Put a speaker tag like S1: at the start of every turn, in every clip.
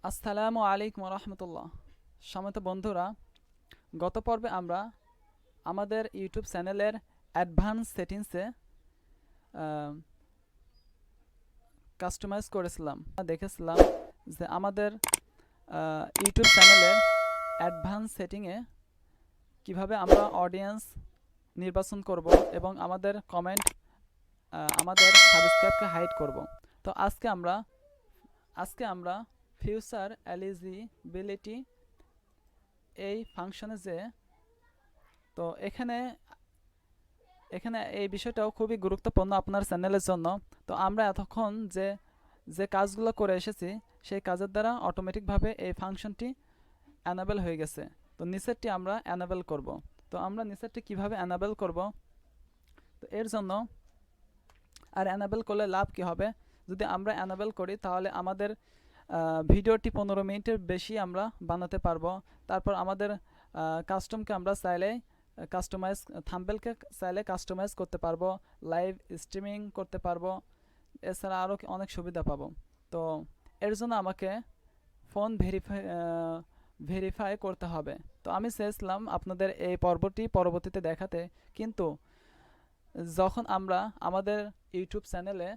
S1: আসসালামু আলাইকুম রহমতুল্লাহ। সম্মানিত বন্ধুরা, গত পর্বে আমরা আমাদের ইউটিউব চ্যানেলের অ্যাডভান্স সেটিংসে কাস্টমাইজ করেছিলাম। দেখেছিলাম যে আমাদের ইউটিউব চ্যানেলের অ্যাডভান্স সেটিংয়ে কিভাবে আমরা অডিয়েন্স নির্বাচন করব এবং আমাদের কমেন্ট, আমাদের সাবস্ক্রাইবকে হাইড করব। তো আজকে আমরা ফিউচার এলিজিবিলিটি এই ফাংশনে যে, তো এখানে এখানে এই বিষয়টাও খুবই গুরুত্বপূর্ণ আপনার চ্যানেলের জন্য। তো আমরা এতক্ষণ যে যে কাজগুলো করে এসেছি সেই কাজের দ্বারা অটোমেটিকভাবে এই ফাংশনটি অ্যানাবেল হয়ে গেছে। তো নিচেরটি আমরা অ্যানাবেল করব। তো আমরা নিচেরটি কিভাবে অ্যানাবেল করব? তো এর জন্য আর অ্যানাবেল করলে লাভ কি হবে? যদি আমরা অ্যানাবেল করি তাহলে আমাদের ভিডিওটি 15 মিনিটের বেশি আমরা বানাতে পারবো। তারপর আমাদের কাস্টমকে আমরা চাইলে কাস্টমাইজ, থাম্বনেলকে চাইলে কাস্টমাইজ করতে পারবো, লাইভ স্ট্রিমিং করতে পারবো, এছাড়া আরও অনেক সুবিধা পাবো। তো এর জন্য আমাকে ফোন ভেরিফাই করতে হবে। তো আমি চেয়েছিলাম আপনাদের এই পর্বটি পরবর্তীতে দেখাতে, কিন্তু যখন আমরা আমাদের ইউটিউব চ্যানেলে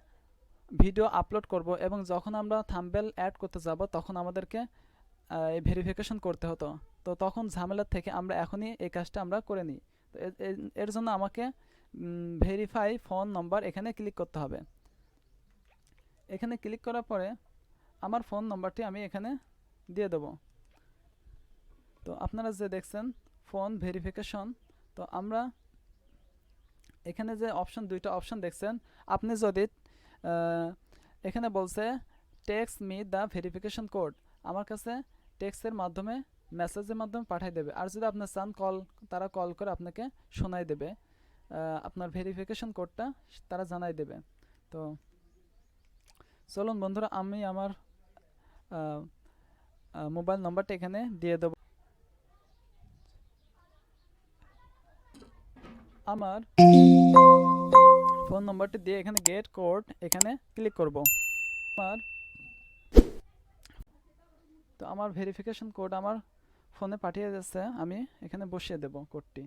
S1: ভিডিও আপলোড করব এবং যখন আমরা থাম্বনেল অ্যাড করতে যাব তখন আমাদেরকে এই ভেরিফিকেশন করতে হতো। তো তখন ঝামেলার থেকে আমরা এখনই এই কাজটা আমরা করে নিই। তো এর জন্য আমাকে ভেরিফাই ফোন নম্বর এখানে ক্লিক করতে হবে। এখানে ক্লিক করার পরে আমার ফোন নম্বরটি আমি এখানে দিয়ে দেব। তো আপনারা যে দেখছেন ফোন ভেরিফিকেশন, তো আমরা এখানে যে দুইটা অপশন দেখছেন, আপনি যদি এখানে বলছে text me the verification code, আমার কাছে টেক্সটের মাধ্যমে, মেসেজের মাধ্যমে পাঠিয়ে দেবে। আর যদি আপনি চান তারা কল করে আপনাকে শোনাই দেবে, আপনার ভেরিফিকেশন কোডটা তারা জানাই দেবে। তো চলুন বন্ধুরা, আমি আমার মোবাইল নাম্বারটা এখানে দিয়ে দেব। আমার ফোন নম্বরটি দিয়ে এখানে গেট কোড এখানে ক্লিক করব। আমার ভেরিফিকেশন কোড আমার ফোনে পাঠিয়ে যাচ্ছে, আমি এখানে বসিয়ে দেব কোডটি।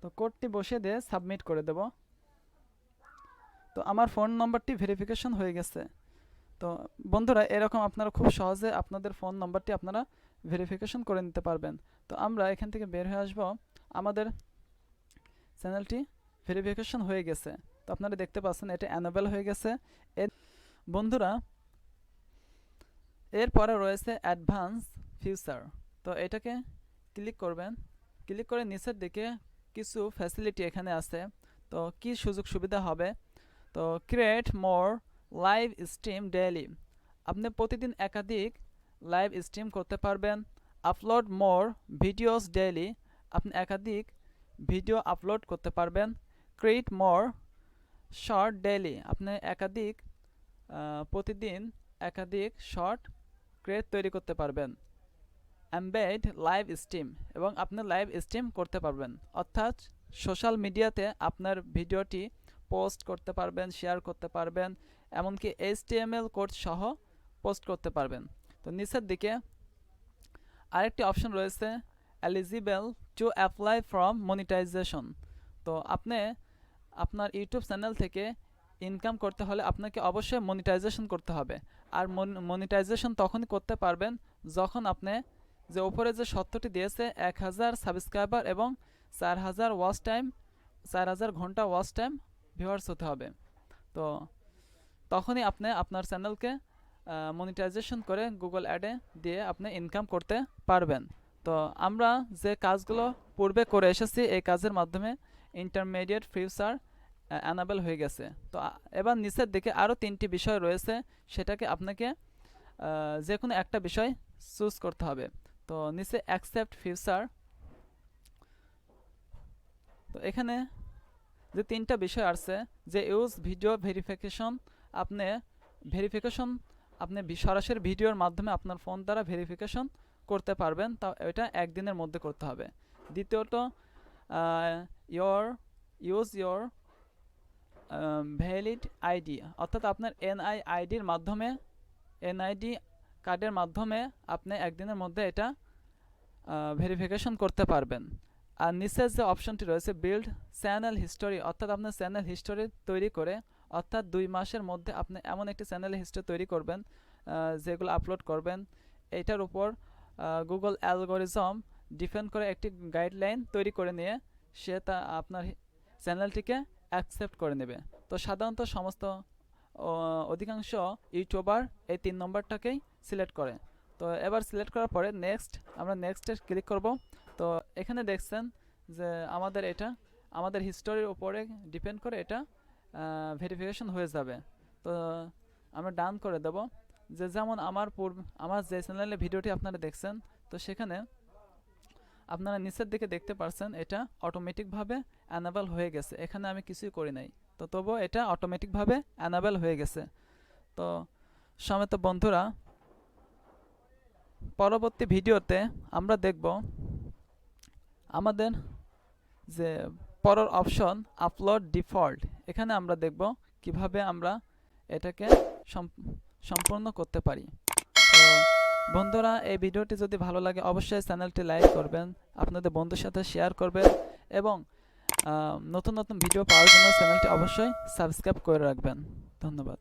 S1: তো কোডটি বসিয়ে দিয়ে সাবমিট করে দেব। তো আমার ফোন নম্বরটি ভেরিফিকেশন হয়ে গেছে। তো বন্ধুরা, এরকম আপনারা খুব সহজে আপনাদের ফোন নম্বরটি আপনারা ভেরিফিকেশন করে নিতে পারবেন। তো আমরা এখান থেকে বের হয়ে আসব। আমাদের চ্যানেলটি ভেরিফিকেশন হয়ে গেছে। তো আপনারা দেখতে পাচ্ছেন এটা অ্যানেবল হয়ে গেছে। বন্ধুরা, এরপরে রয়েছে অ্যাডভান্স ফিউচার। তো এটাকে ক্লিক করবেন। ক্লিক করে নিচের দিকে কিছু ফ্যাসিলিটি এখানে আছে। তো কি সুযোগ সুবিধা হবে? তো ক্রিয়েট মোর লাইভ স্ট্রিম ডেইলি, আপনি প্রতিদিন একাধিক লাইভ স্ট্রিম করতে পারবেন। আপলোড মোর ভিডিওস ডেইলি, আপনি একাধিক ভিডিও আপলোড করতে পারবেন। ক্রিয়েট মোর শর্ট ডেইলি, আপনি প্রতিদিন একাধিক শর্ট ক্রিয়েট তৈরি করতে পারবেন। এমবেড লাইভ স্ট্রিম, এবং আপনি লাইভ স্ট্রিম করতে পারবেন, অর্থাৎ সোশ্যাল মিডিয়াতে আপনার ভিডিওটি পোস্ট করতে পারবেন, শেয়ার করতে পারবেন, এমনকি HTML কোড সহ পোস্ট করতে পারবেন। তো নিচের দিকে আরেকটি অপশন রয়েছে, eligible to apply from monetisation. তো আপনি আপনার ইউটিউব চ্যানেল থেকে ইনকাম করতে হলে আপনাকে অবশ্যই মনিটাইজেশন করতে হবে। আর মনিটাইজেশন তখনই করতে পারবেন যখন আপনি যে উপরে যে শর্তটি দিয়েছে 1000 সাবস্ক্রাইবার এবং 4000 ওয়াচ টাইম, 4000 ঘন্টা ওয়াচ টাইম ভিউয়ার্স হতে হবে। তো তখনই আপনি আপনার চ্যানেলকে মনিটাইজেশন করে গুগল অ্যাডে দিয়ে আপনি ইনকাম করতে পারবেন। তো আমরা যে কাজগুলো পূর্বে করে এসেছি এই কাজের মাধ্যমে ইন্টারমিডিয়েট ফিউচার অ্যানাবেল হয়ে গেছে। তো এবার নিচের দিকে আরও 3টি বিষয় রয়েছে, সেটাকে আপনাকে যে কোনো একটা বিষয় চুজ করতে হবে। তো নিচে অ্যাকসেপ্ট ফিউচার, তো এখানে যে 3টা বিষয় আছে, যে ইউজ ভিডিও ভেরিফিকেশন, আপনি সরাসরি ভিডিওর মাধ্যমে আপনার ফোন দ্বারা ভেরিফিকেশন করতে পারবেন, তাও এটা একদিনের মধ্যে করতে হবে। দ্বিতীয়ত, ইউজ ইয়োর ভ্যালিড আইডি, অর্থাৎ আপনার এনআইআইডির মাধ্যমে, এনআইডি কার্ডের মাধ্যমে আপনি একদিনের মধ্যে এটা ভেরিফিকেশন করতে পারবেন। আর নিচের যে অপশনটি রয়েছে বিল্ড চ্যানেল হিস্টোরি, অর্থাৎ আপনার চ্যানেল হিস্টোরি তৈরি করে, অর্থাৎ 2 মাসের মধ্যে আপনি এমন একটি চ্যানেল হিস্টোরি তৈরি করবেন যেগুলো আপলোড করবেন। এইটার উপর গুগল অ্যালগোরিজম ডিপেন্ড করে একটি গাইডলাইন তৈরি করে নিয়ে সে তা আপনার চ্যানেলটিকে অ্যাকসেপ্ট করে নেবে। তো সাধারণত সমস্ত অধিকাংশ ইউটিউবার এই 3 নম্বরটাকেই সিলেক্ট করে। তো এবার সিলেক্ট করার পরে নেক্সট, আমরা নেক্সটে ক্লিক করব। তো এখানে দেখছেন যে আমাদের এটা আমাদের হিস্টোরির উপরে ডিপেন্ড করে এটা ভেরিফিকেশন হয়ে যাবে। তো আমরা ডান করে দেব। যে যেমন আমার যে চ্যানেলে ভিডিওটি আপনারা দেখছেন, তো সেখানে আপনারা নিচের দিকে দেখতে পাচ্ছেন এটা অটোমেটিকভাবে অ্যানাবেল হয়ে গেছে, এখানে আমি কিছুই করি নাই। তো তবুও এটা অটোমেটিকভাবে অ্যানাবেল হয়ে গেছে। তো সমেত বন্ধুরা, পরবর্তী ভিডিওতে আমরা দেখব আমাদের যে পরের অপশন আপলোড ডিফল্ট, এখানে আমরা দেখব কিভাবে আমরা এটাকে সম্পূর্ণ করতে পারি। তো বন্ধুরা, এই ভিডিওটি যদি ভালো লাগে অবশ্যই চ্যানেলটি লাইক করবেন, আপনাদের বন্ধুর সাথে শেয়ার করবেন এবং নতুন নতুন ভিডিও পাওয়ার জন্য চ্যানেলটি অবশ্যই সাবস্ক্রাইব করে রাখবেন। ধন্যবাদ।